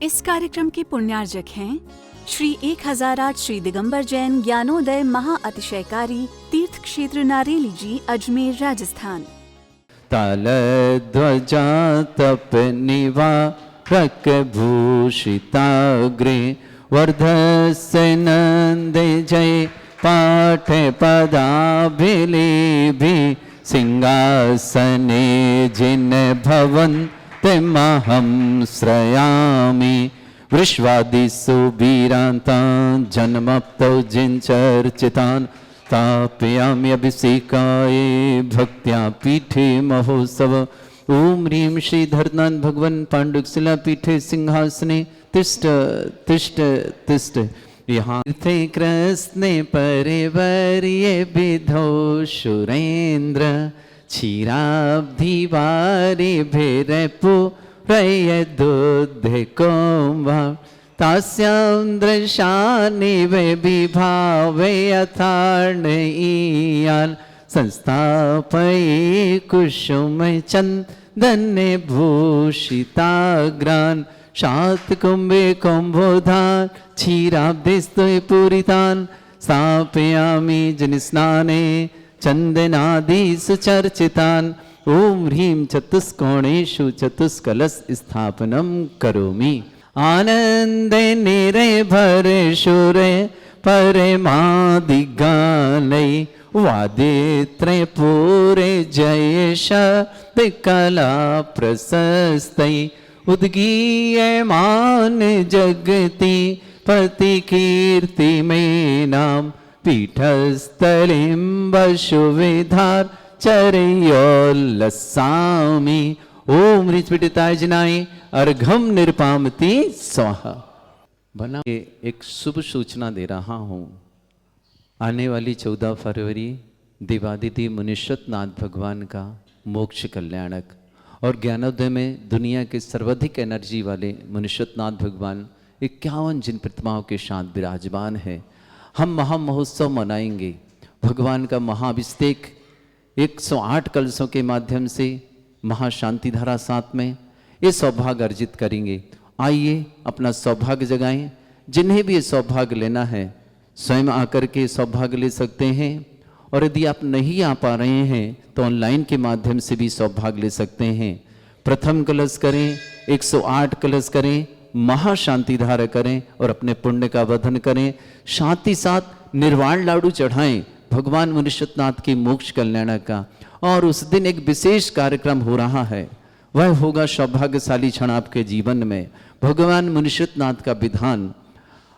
इस कार्यक्रम के पुण्यार्जक हैं श्री 1008 श्री दिगंबर जैन ज्ञानोदय महा अतिशयकारी तीर्थ क्षेत्र नारेली जी, अजमेर, राजस्थान। ताल ध्वजा तप निवारक भूषिताग्रे वर्धस्य नंदे जय पाठ पदाभिलेभि सिंहासने जिन भवन्तिमहं श्रयामि विश्वादिषु वीरान्तान् जन्मप्तौ जिन चर्चितान् तापयामि अभिषेकाय भक्त्या पीठे महोत्सव। ओम ह्रीं श्रीधरनाथ भगवन् पाण्डुशिला पीठे सिंहासने तिष्ठ तिष्ठ तिष्ठ। यहाँ थे कृष्णे परिवर्य विधौ सुरेन्द्र क्षीराब्धिवारि भिरपुरय दुग्धकोम्भा तास्यां दृशानि वे विभावे यथार्णयीयान् संस्थापये कुसुम चन्दने भूषिताग्रान् शातकुम्भे कुम्भोधान् क्षीराब्धिस्तु पूरितान् स्थापयामि जनिस्नाने चन्दनादिषु चर्चितान्। ओम ह्रीं चतुष्कोणेषु चतुष्कलश स्थापनं करोमि। आनंदे निरभर शुरे परमादिगानै वादित्रे पूरे जय शब्द कला प्रशस्तै उद्गीयमान जगति पति कीर्ति में नाम पीठस्थलिं वसुविधार चरयोल्लसामि। ओम ऋचपिटिताय जनाय अर्घम निरपामति स्वाहा। बना एक शुभ सूचना दे रहा हूँ। आने वाली 14 फरवरी देवादिदेव मुनीश्वर नाथ भगवान का मोक्ष कल्याणक और ज्ञानोदय में दुनिया के सर्वाधिक एनर्जी वाले मुनीश्वर नाथ भगवान 51 जिन प्रतिमाओं के साथ विराजमान है। हम महा महोत्सव मनाएंगे। भगवान का महाअभिषेक 108 कलशों के माध्यम से महाशांति धारा साथ में ये सौभाग्य अर्जित करेंगे। आइए अपना सौभाग्य जगाएं। जिन्हें भी ये सौभाग्य लेना है स्वयं आकर के सौभाग्य ले सकते हैं, और यदि आप नहीं आ पा रहे हैं तो ऑनलाइन के माध्यम से भी सौभाग्य ले सकते हैं। प्रथम कलश करें, 108 कलश करें, महाशांति धारा करें और अपने पुण्य का वर्धन करें। साथ ही साथ निर्वाण लाडू चढ़ाएं भगवान मुनीश्वर नाथ के मोक्ष कल्याण का। और उस दिन एक विशेष कार्यक्रम हो रहा है, वह होगा सौभाग्यशाली क्षण आपके जीवन में। भगवान मुनीश्वर नाथ का विधान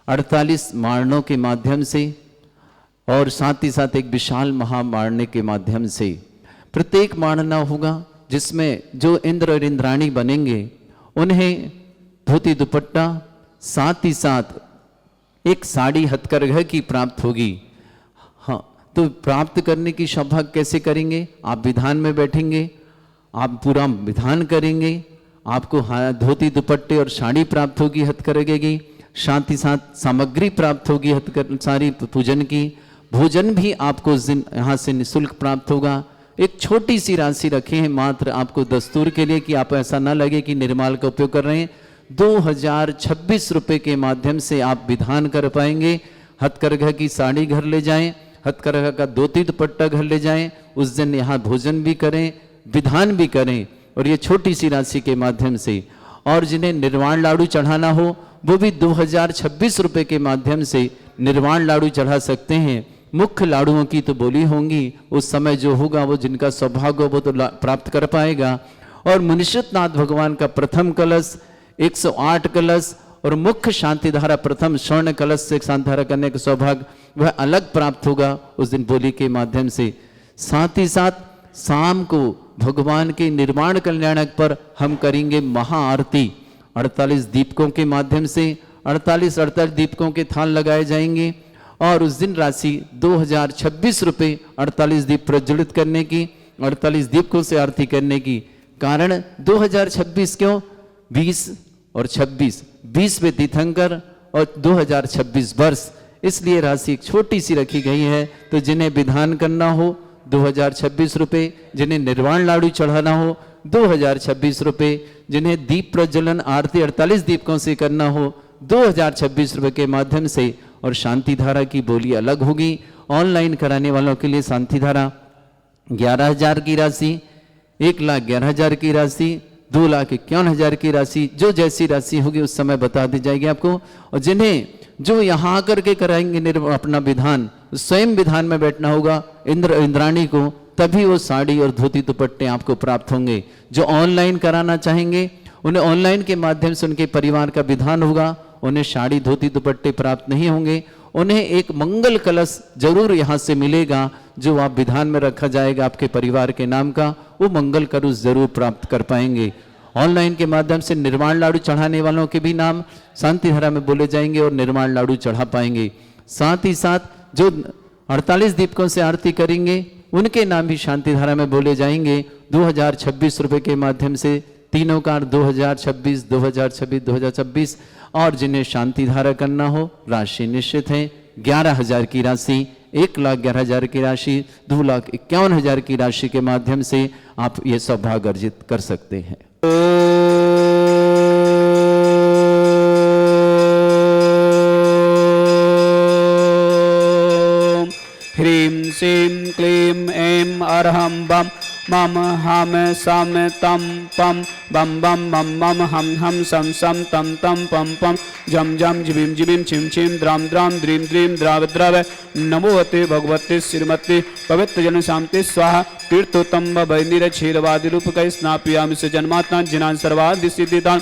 48 मारणों के माध्यम से और साथ ही साथ एक विशाल महामारणे के माध्यम से प्रत्येक मारणा होगा, जिसमें जो इंद्र और इंद्राणी बनेंगे उन्हें धोती दुपट्टा, साथ ही साथ एक साड़ी हथकरघा की प्राप्त होगी। हाँ, तो प्राप्त करने की सौभाग्य कैसे करेंगे? आप विधान में बैठेंगे, आप पूरा विधान करेंगे, आपको धोती दुपट्टे और साड़ी प्राप्त होगी हथकरघे की। साथ ही साथ सामग्री प्राप्त होगी सारी पूजन की। भोजन भी आपको उस दिन यहाँ से निःशुल्क प्राप्त होगा। एक छोटी सी राशि रखे हैं मात्र आपको दस्तूर के लिए, कि आप ऐसा ना लगे कि निर्माल का उपयोग कर रहे हैं। 2026 रुपये के माध्यम से आप विधान कर पाएंगे। हथकरघा की साड़ी घर ले जाएं, हथकरघा का धोती दुपट्टा घर ले जाएं। उस दिन यहाँ भोजन भी करें, विधान भी करें, और ये छोटी सी राशि के माध्यम से। और जिन्हें निर्वाण लाडू चढ़ाना हो वो भी 2026 रुपये के माध्यम से निर्वाण लाडू चढ़ा सकते हैं। मुख्य लाडुओं की तो बोली होंगी, उस समय जो होगा वो जिनका सौभाग्य हो वो तो प्राप्त कर पाएगा। और मुनीश्वर नाथ भगवान का प्रथम कलश, 108 कलश और मुख्य शांति धारा प्रथम स्वर्ण कलश से शांति धारा करने का सौभाग्य वह अलग प्राप्त होगा उस दिन बोली के माध्यम से। साथ ही साथ शाम को भगवान के निर्माण कल्याणक पर हम करेंगे महाआरती 48 दीपकों के माध्यम से। 48 दीपकों के थाल लगाए जाएंगे और उस दिन राशि 2026 रुपये 48 दीप प्रज्वलित करने की, 48 दीपकों से आरती करने की। कारण 2026 क्यों? 20 और 26, 20 में तीर्थंकर और 2026 वर्ष, इसलिए राशि एक छोटी सी रखी गई है। तो जिन्हें विधान करना हो 2026 रुपये, जिन्हें निर्वाण लाडू चढ़ाना हो 2026 रुपये। जिन्हें दीप प्रज्वलन आरती 48 दीपकों से करना हो 2026 रुपये के माध्यम से। और शांति धारा की बोली अलग होगी। ऑनलाइन कराने वालों के लिए शांति धारा 11,000 की राशि, 1,11,000 की राशि, 2,51,000 की राशि, जो जैसी राशि होगी उस समय बता दी जाएगी आपको। और जिन्हें जो यहाँ आकर के कराएंगे अपना विधान, स्वयं विधान में बैठना होगा इंद्राणी को, तभी वो साड़ी और धोती दुपट्टे आपको प्राप्त होंगे। जो ऑनलाइन कराना चाहेंगे उन्हें ऑनलाइन के माध्यम से उनके परिवार का विधान होगा, उन्हें साड़ी धोती दुपट्टे प्राप्त नहीं होंगे। उन्हें एक मंगल कलश जरूर यहाँ से मिलेगा, जो आप विधान में रखा जाएगा आपके परिवार के नाम का, वो मंगल कलश जरूर प्राप्त कर पाएंगे। ऑनलाइन के माध्यम से निर्माण लाडू चढ़ाने वालों के भी नाम शांति धारा में बोले जाएंगे और निर्माण लाडू चढ़ा पाएंगे। साथ ही साथ जो 48 दीपकों से आरती करेंगे उनके नाम भी शांति धारा में बोले जाएंगे। 2026 रुपये के माध्यम से तीनों कार 2026, 2026, 2026। और जिन्हें शांति धारा करना हो राशि निश्चित है। 11,000 की राशि, 1,11,000 की राशि, 2,51,000 की राशि के माध्यम से आप ये सौभाग्य अर्जित कर सकते हैं। ह्रीं श्रीं क्लीं ऐं अरहं बम मम हम सम तम पम बम बम मम मम हम हम सम सम तम तम पम पम जम जम जिबिम जिबिम छिम छिम द्राम द्राम द्रीम द्रीम द्राव द्राव नमोवते भगवते श्रीमती पवित्र जन शांति स्वाहा तीर्थोत्तम वैनिर क्षीरवादि रूप कै स्नापयामि से जन्मात्मा जिनान सर्वादि सिद्धिदान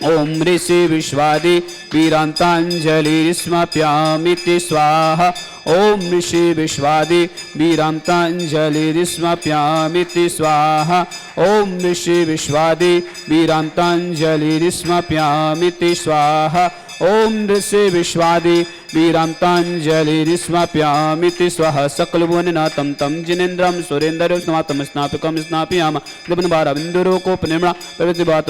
ओम ऋषि विश्वादि वीरांतांजलि स्मप्यामिति स्वाहा ओम ऋषि विश्वादि वीरांतांजलि स्मप्यामिति स्वाहा ओम ऋषि विश्वादि वीरांतांजलि स्मप्यामिति स्वाहा ओम ऋषि विश्वादि वीरांतांजलि स्मप्यामिति स्वाहा सकलभुवननाथं तं जिनेन्द्रं सुरेन्द्रं स्नातम स्नापकं स्नापयाम लवनबारा बिन्दुरोकोपनिम्ना प्रवृत्तिवात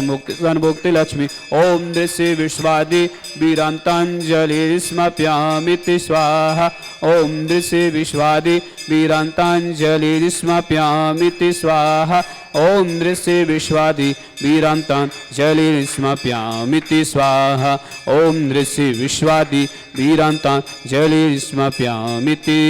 मुक्ति लक्ष्मी ओम ऋषि विश्वादि वीरांतांजलि स्मप्यामिति स्वाहा ओम ऋषि विश्वादि वीरांतांजलि स्मप्यामिति स्वाहा ओम ऋषि विश्वादि वीरांतांजलि स्मप्यामिति स्वाहा ओम ऋषि विश्वादि वीरांतांजलि स्मप्यामिति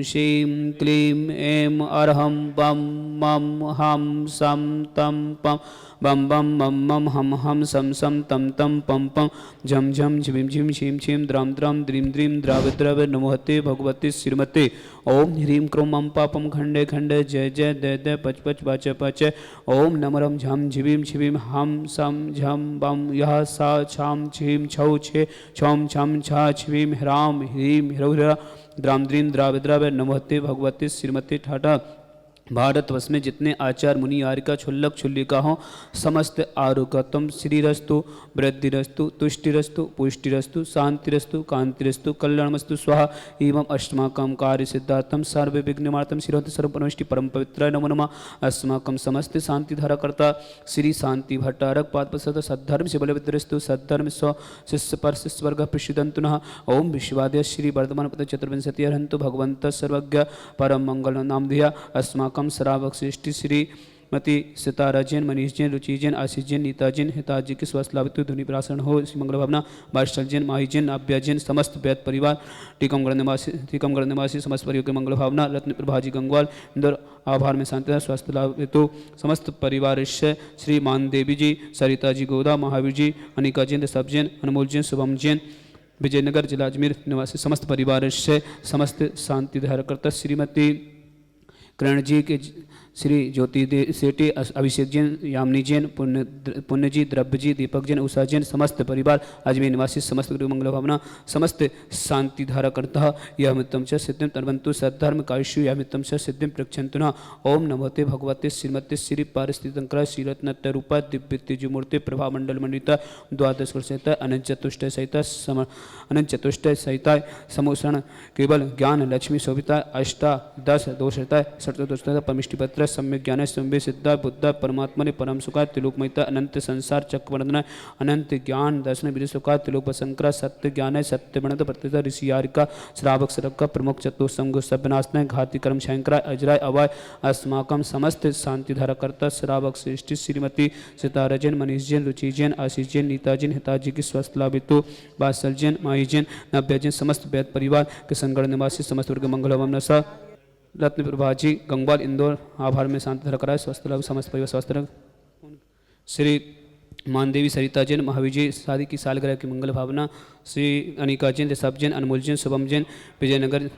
श्रीं क्लीं ऐं अरहं बम मम हम सम तम पम बम बम मम मम हम हम सम सम तम तम पम पम झम झम झिम झिम छिम छिम द्राम द्राम द्रीम द्रीम द्राव द्रव नमोहते भगवते श्रीमते ओम ह्रीं क्रों मम पापम खंडे खंडे जय जय दय दय पच पच पच पच ओम नमरम झम झिबिम छिबिम हम सम झम बम यह सा छाम छिम छौ छे छम छम छा छिबिम ह्राम ह्रीं ह्रौरा द्राम द्रीम द्राव द्रव नमोहते भगवते श्रीमते ठाठा भारतवर्ष में जितने आचार मुनि यारिका छुल्लक छुल्लिका हों समस्त आरोग्यतम श्रीरस्तु वृद्धिरस्तु तुष्टिरस्तु पुष्टिरस्तु शांतिरस्तु कांतिरस्तु कल्याणमस्तु स्वाहा एवं अष्टमाकं कार्य सिद्धार्थम सर्व विघ्नमार्तम शिरोति सर्वपनष्टि परम पवित्राय नमो नमः। अस्माकं समस्त शांति धाराकर्ता श्री शांति भट्टारक पादपसद सद्धर्म से बलविद्रस्तु सद्धर्म स्व शिष्य पर शिष्यवर्ग प्रसिद्धंतु नः। ओम विश्वाद्य श्री वर्धमान पद चतुर्विंशति हरन्तु भगवंत सर्वज्ञ परम मंगल नाम धिया अस्माकं श्रावक श्रेष्ठी श्रीमती सितारा जैन, मनीष जैन, रुचि जैन, आशीष जैन, नीता जैन, हिताजी की स्वस्थ लाभित ध्वनि प्रासन हो श्री मंगल भावना बादशाह जैन, माही जैन, आभ्या जैन, समस्त वैद परिवार टीकमगढ़ निवासी समस्त परिवार के मंगल भावना रत्न प्रभाजी गंगवाल इंदौर आभार में शांति स्वस्थ लाभित समस्त परिवार श्री मान देवी जी, सरिता जी गोदा, महावीर जी, अनिका जैन, सब जैन, अनमोल जैन, शुभम जैन, विजयनगर जिला अजमेर निवासी समस्त परिवार समस्त शांति धारकर्ता श्रीमती किरण जी के श्री ज्योति सेठी, अभिषेक जैन, यामिनी जैन, पुण्य जी, द्रव्य जी, दीपक जैन, उषा जैन, समस्त परिवार, अजमेर निवासी, समस्त गुरु मंगल भावना, समस्त शांति धारा करता यह मित्रम च सिद्धिम तन्वंतु सद्धर्म कायुषु यह मित्रम च सिद्धिम प्रक्षंतुना। ओम नमोते भगवते श्रीमते श्री पारिस्थितंकर श्रीरत्नत रूपा दिव्य तेजमूर्ति प्रभा मंडल मंडिता द्वादश सहित अनंत चतुष्टय सहित अनंत चतुष्टय सहिता समोषण केवल ज्ञान लक्ष्मी शोभिता अष्टादश दोषता सप्तदोषता परमिष्टिपत्र सम्यक ज्ञान संवे सिद्धा बुद्ध परमात्मा ने परम सुखा त्रिलोकमयता अनंत संसार चक्रवर्धन अनंत ज्ञान दर्शन विधि सुखा त्रिलोक शंकर सत्य ज्ञान सत्य बनत प्रतिता ऋषियारिका श्रावक सरक का प्रमुख चतुसंग सभ्यनाशन घाती कर्म शंकरा अजराय अवाय अस्माकम समस्त शांति धारा करता श्रावक श्रेष्ठी श्रीमती सितारा जैन, मनीष जैन, रुचि जैन, आशीष जैन, नीता जैन, हिताजी की स्वस्थ लाभितो बासल जैन, माई जैन, नव्या जैन, समस्त वैद परिवार के संगण निवासी समस्त वर्ग मंगल भवन सा रत्न प्रभाजी गंगवाल इंदौर आभार में शांति धारा कराए स्वस्थ लाभ समस्त परिवार स्वस्थ रख। श्री मानदेवी सरिता जैन, महाविजय शादी की सालगिरह की मंगल भावना, श्री अनिका जैन, ऋषभ जैन, अनमोल जैन, शुभम जैन, विजयनगर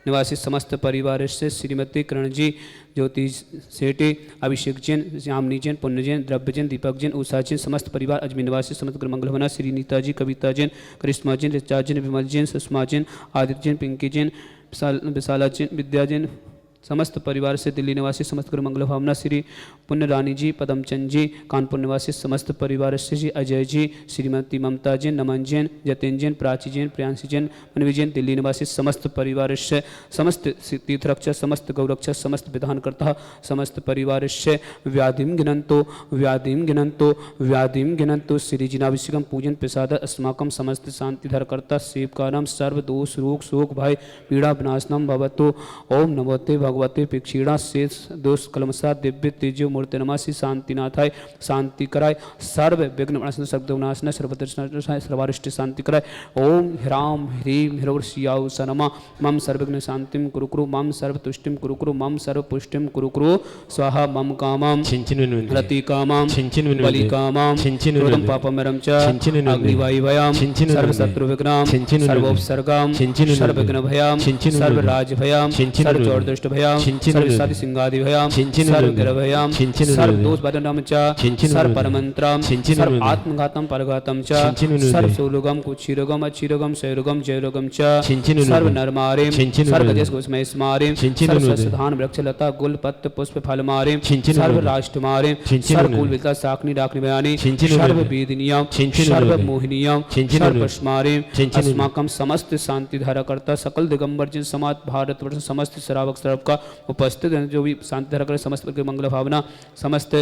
निवासी समस्त परिवार से श्रीमती करण जी, ज्योति सेठी, अभिषेक जैन, यामिनी जैन, पुण्य जैन, द्रव्य जैन, दीपक जैन, उषा जैन, समस्त परिवार अजमेर निवासी समस्त गुरु मंगल भवना, श्री नीता जी, कविता जैन, करिश्मा जैन, ऋचा जैन, विमल जैन, सुषमा जैन, आदित्य जैन, पिंकी जैन, विशाला जैन, विद्या जैन, समस्त परिवार से दिल्ली निवासी समस्त गुरु मंगल भावना, श्री पुण्य रानी जी, पदमचंद जी, कानपुर निवासी समस्त परिवार से जी, अजय जी, श्रीमती ममता जैन, नमन जैन, जतिन जैन, प्राची जैन, प्रियांशी जैन, मनवी जैन, दिल्ली निवासी समस्त परिवार से समस्त तीर्थरक्षा समस्त गौरक्षा समस्त विधानकर्ता समस्त परिवार से व्याधिम गिनंतो व्याधिम गिनंतो व्याधिम गिनंतो श्री जिनाभिषेकम पूजन प्रसाद अस्माकम समस्त शांति धरकर्ता सेवकानाम सर्व दोष रोग शोक भय पीड़ा विनाशनम भवतो। ओम नमोते भगवते पिक्षीणा शेष दोष कलमसा दिव्य तेजो मूर्ति नमासि शांतिनाथाय शांति कराय सर्व विघ्न विनाशन सर्वनाशन सर्वदर्शनाय सर्वारिष्ट शांति कराय। ओम ह्राम ह्रीम ह्रवश्याउ सनमा मम सर्वविघ्न शांतिम कुरु कुरु मम सर्व तुष्टिम कुरु कुरु मम सर्व पुष्टिम कुरु कुरु स्वाहा मम कामाम रति कामाम बलि कामाम क्रोधम पापमरम च अग्निवायुभयाम सर्व शत्रु विघ्नाम सर्वोपसर्गाम सर्व विघ्न भयाम सर्व राज भयाम सर्व चौर्दुष्ट भयाम सर्व साधि सिंहादि भयाम सर्व गिर भयाम सर्व दोष बदनाम च सर्व परमंत्राम सर्व आत्मघातम परघातम च सर्व सोलुगम कुक्षीरोगम अच्छीरोगम शैरोगम जयरोगम च सर्व नरमारेम सर्व गजेश गोस्मय स्मारेम सर्व स्वधान वृक्ष लता गुल पत्र पुष्प फल मारेम सर्व राष्ट्र मारेम सर्व कुल विलता साकनी डाकनी बयानी सर्व वेदिनियाम सर्व मोहिनियाम सर्व पश्मारेम अस्माकम समस्त शांति धारा करता सकल दिगंबर जिन समाज भारतवर्ष समस्त श्रावक श्रावक का उपस्थित हैं जो भी शांति धारा कर समस्त के मंगल भावना समस्त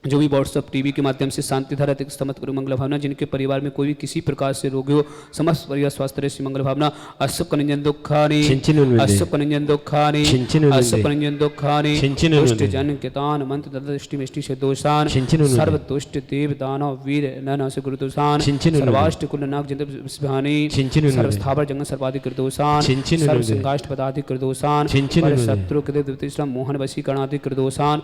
जो भी व्हाट्सअप टीवी के माध्यम से शांति धारा समस्त गुरु मंगल भावना जिनके परिवार में कोई भी किसी प्रकार से रोगी हो समस्त परिवार स्वास्थ्य रहे मंगल भावना अशुभ कनिंजन दुखानी अशुभ कनिंजन दुखानी अशुभ कनिंजन दुखानी दुष्ट जन कितान मंत्र दृष्टि मिष्टि से दोषान सर्व दुष्ट देव दानव वीर नन से गुरु दोषान सर्वाष्ट कुल नाग जंत विस्भानी सर्व स्थावर जंगल सर्वाधिक कृत दोषान सर्व संकाष्ट पदाधिक कृत दोषान शत्रु कृत द्वितीय मोहन वशी कर्णाधिक कृत दोषान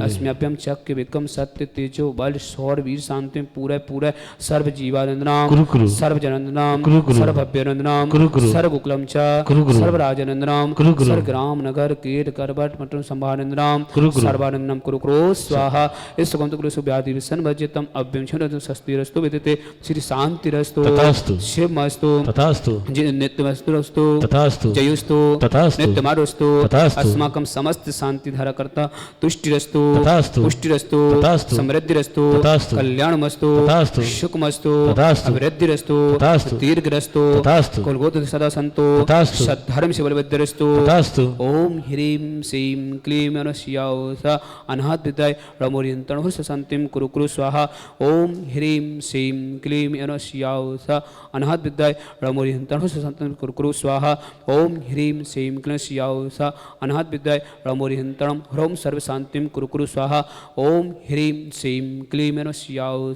अस्म्याभ्यम चक्र विक्रम सत्य तेजो बल सौर वीर शांति पूरे पूरे सर्व जीवानंद नाम सर्व जनंद नाम सर्व भव्यानंद नाम सर्व गोकुलम च सर्व राजानंद नाम सर्व ग्राम नगर कीट करबट मटन संभानंद नाम सर्वानंद नाम कुरु कुरु स्वाहा इस सुगम कुरु सुव्याधि विसन भज्यतम अभ्यम छुन स्वस्तिरस्तु विदिते श्री शांतिरस्तु तथास्तु शिवमस्तु तथास्तु नित्यमस्तु तथास्तु जयोस्तु नित्यमारोस्तु अस्माकं समस्त शांति धारा करता तुष्टिरस्तु तथास्तु पुष्टिरस्तु समृद्धिरस्तु कल्याणमस्तु सुखमस्तु अभिवृद्धिरस्तु दीर्घरस्तु कुलगोत्र सदा संतो सद्धर्म से बलवद्रस्तु ओम ह्रीं श्रीं क्लीं अनस्याओ अनाहत विद्याय रमोरियंतन हर्ष शांतिम कुरु कुरु स्वाहा ओम ह्रीं श्रीं क्लीं अनस्याओ अनाहत विद्याय रमोरियंतन हर्ष शांतिम कुरु कुरु स्वाहा ओम ह्रीं श्रीं क्लीं स्याओ अनाहत विद्याय रमोरियंतन ह्रौम सर्व शांतिम कुरु कुरु स्वाहा ओम ह्रीं श्रीं क्लीं स्याओ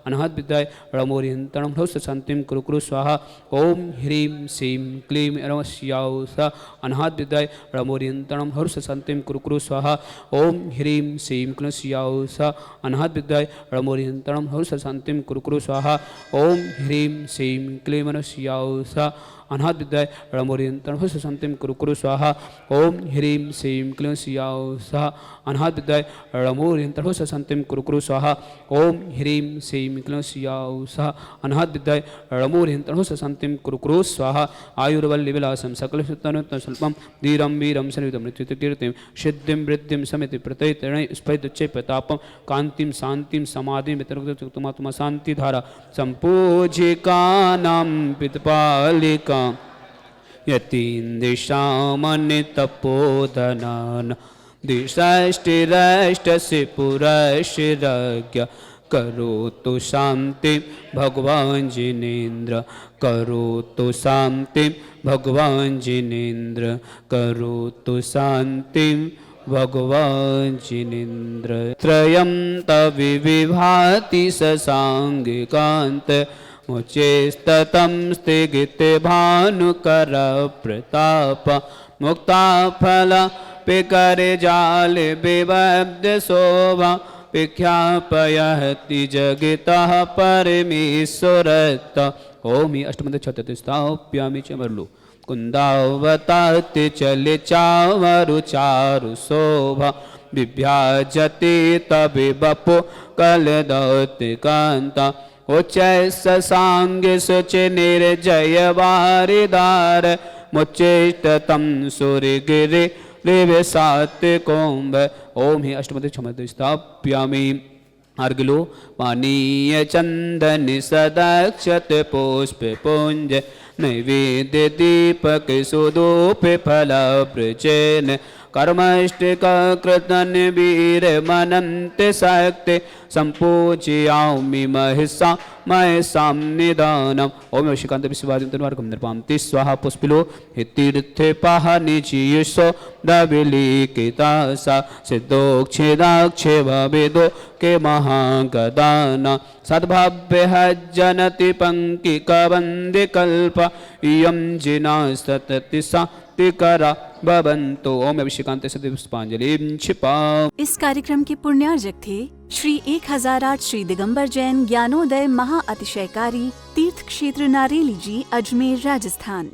अनाहत विद्याय रमोरियंतणं ह्रौस शांतिं कुरु कुरु स्वाहा ओम ह्रीं श्रीं क्लीं स्याओ अनाहत विद्याय रमोरियंतणं ह्रौस शांतिं कुरु कुरु स्वाहा ओम ह्रीं श्रीं क्लीं स्याओ अनाहत विद्याय रमोरियंतणं ह्रौस शांतिं कुरु कुरु स्वाहा ओम ह्रीं श्रीं क्लीं स्याओ अनाहत विद्याय रणमोरियंत्रण हो संतिम कुरु कुरु स्वाहा ओम ह्रीं श्रीं क्लीं सियाओ स्वाहा अनाहत विद्याय रणमोरियंत्रण हो संतिम कुरु कुरु स्वाहा ओम ह्रीं श्रीं क्लीं सियाओ स्वाहा अनाहत विद्याय रणमोरियंत्रण हो संतिम कुरु कुरु स्वाहा आयुर्वल्ली विलासम सकल स्वल्पम धीरम वीरम सनिधम मृत्युत कीर्तिम सिद्धिम वृद्धिम समिति प्रत्यय स्फैदुच्चे प्रतापम कांतिम शांतिम समाधिम वितरुक्तमा शांति धारा संपूजिकानां पितपालिका यतीन्द्रिशामनितपोधनान दिशाष्टिराष्टस्य पुरशिरज्ञ करोतु शांति भगवान जिनेन्द्र करोतु शांति भगवान जिनेन्द्र करोतु शांति भगवान जिनेन्द्र त्रयं तविविभाति ससांगिकान्त मुचेस्ततं स्थिगिते भानुकर प्रताप मुक्ताफल पिकरे जाल विबद्ध शोभा विख्यापयति जगतः परमेश्वरत ओम ही अष्टमद छततिस्थाप्यामि च मरलु कुंदावताति चले चावरु चारु शोभा विभ्याजति तबि बपु कलदौति कांता उच्चै ससांगे सुचि निर्जय वारिदार मुच्चेष्टतम सूर्यगिरि देवे सात्य कोम्ब ओम ही अष्टमदि छमदि स्थाप्यामि अर्गलो पानीय चंदन सदक्षत पुष्प पुंज नैवेद्य दीपक सुदूप फल प्रचन कर्मष्टिक कृतन वीर मनंत शक्ति संपूजयामि महिषा महेशां निदानम ओम शिकांत विश्वादितन्वार्गम निर्पान्ति स्वाहा पुष्पिलो हितीर्थे पाहनिचीयसो दविलीकितासा सिद्धोक्षेदाक्षे भवेदो के महागदाना सद्भाव्य जनति पंक्ति कवंदे कल्प इयं जिना सतति सात्विकरा भवन्तु ओम अभिषेकांत सदैव पुष्पांजलि क्षिपा। इस कार्यक्रम के पुण्यार्जक थे श्री 1008 श्री दिगंबर जैन ज्ञानोदय महाअतिशयकारी तीर्थ क्षेत्र नारेली जी, अजमेर, राजस्थान।